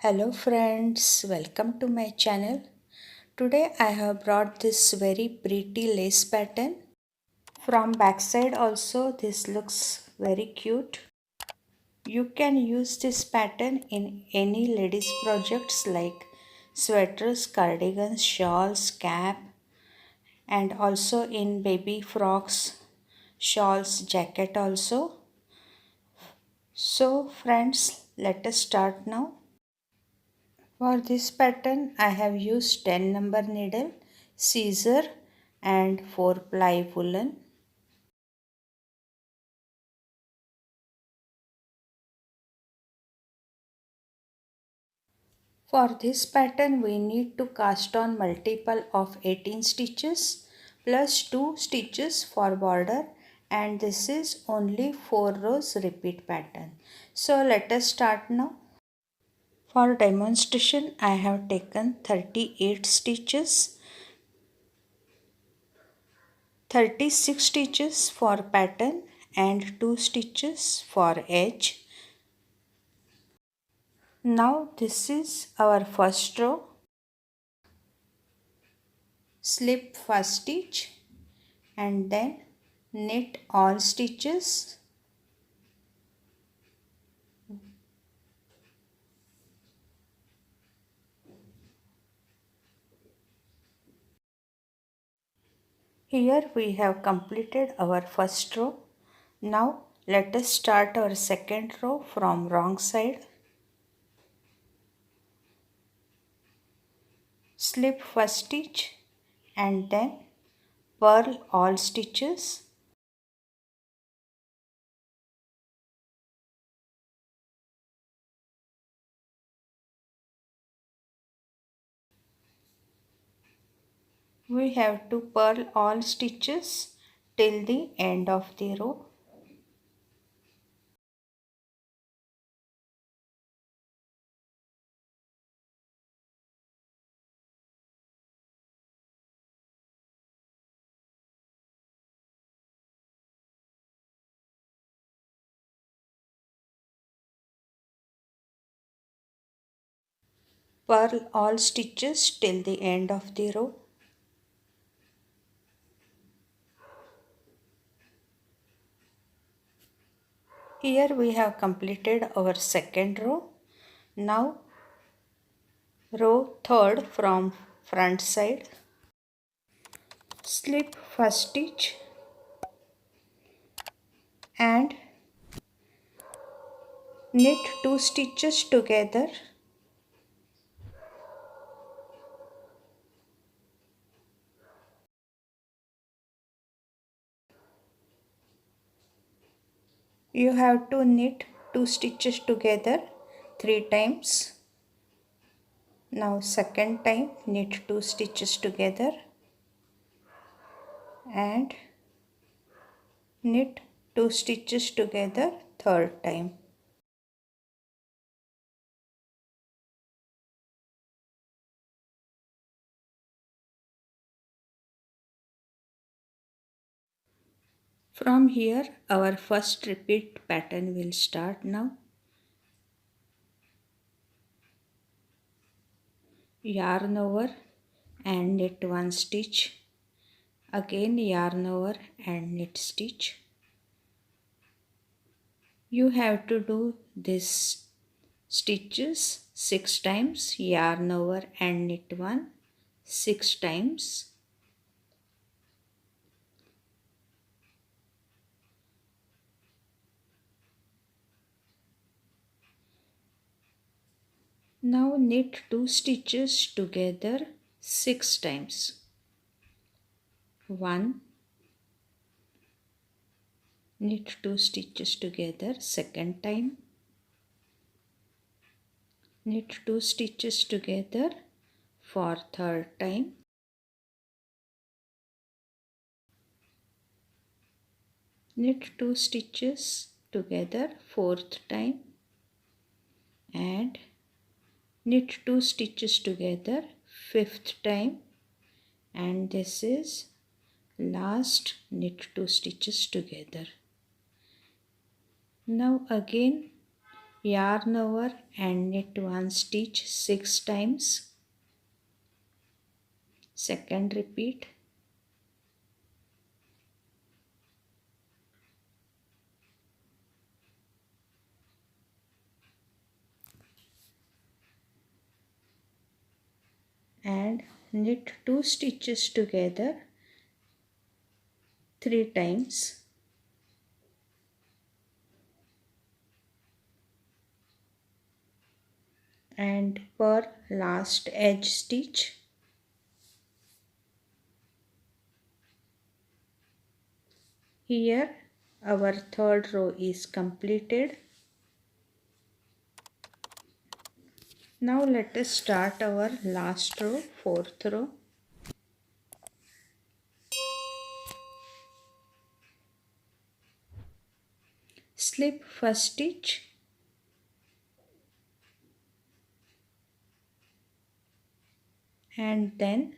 Hello friends, welcome to my channel. Today I have brought this very pretty lace pattern. From backside also this looks very cute. You can use this pattern in any ladies projects like sweaters, cardigans, shawls, cap, and also in baby frocks, shawls, jacket also. So friends, let us start now. For this pattern, I have used 10 number needle, scissor and 4 ply woolen. For this pattern, we need to cast on multiple of 18 stitches plus 2 stitches for border, and this is only 4 rows repeat pattern. So let us start now. For demonstration, I have taken 38 stitches, 36 stitches for pattern and 2 stitches for edge. Now this is our first row. Slip first stitch and then knit all stitches. Here we have completed our first row. Now let us start our second row from wrong side. Slip first stitch and then purl all stitches. We have to purl all stitches till the end of the row. Purl all stitches till the end of the row. Here we have completed our second row. Now row third from front side. Slip first stitch and knit 2 stitches together. You have to knit 2 stitches together 3 times. Now second time knit 2 stitches together and knit 2 stitches together third time. From here our first repeat pattern will start now. Yarn over and knit 1 stitch. Again yarn over and knit stitch. You have to do this stitches 6 times, yarn over and knit 1 6 times. Now knit 2 stitches together 6 times. 1, knit 2 stitches together second time, knit 2 stitches together for third time, knit 2 stitches together fourth time and knit 2 stitches together fifth time, and this is last knit 2 stitches together. Now again yarn over and knit one stitch 6 times. Second repeat. And knit 2 stitches together 3 times. And purl last edge stitch. Here our third row is completed. Now let us start our last row, fourth row. Slip first stitch and then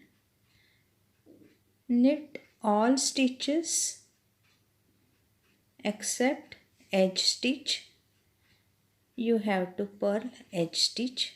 knit all stitches except edge stitch. You have to purl edge stitch.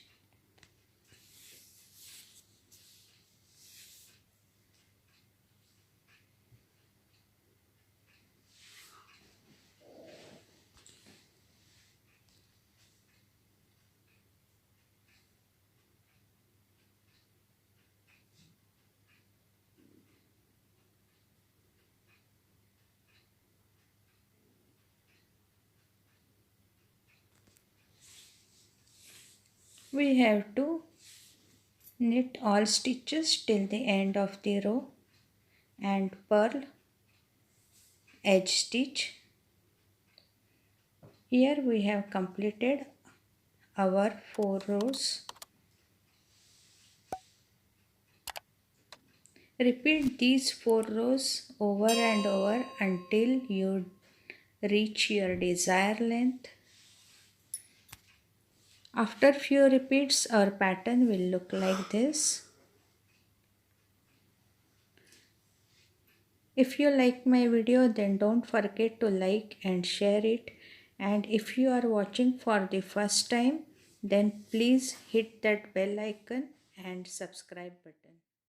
We have to knit all stitches till the end of the row and purl edge stitch. Here we have completed our 4 rows. Repeat these 4 rows over and over until you reach your desired length. After few repeats, our pattern will look like this. If you like my video, then don't forget to like and share it. And if you are watching for the first time, then please hit that bell icon and subscribe button.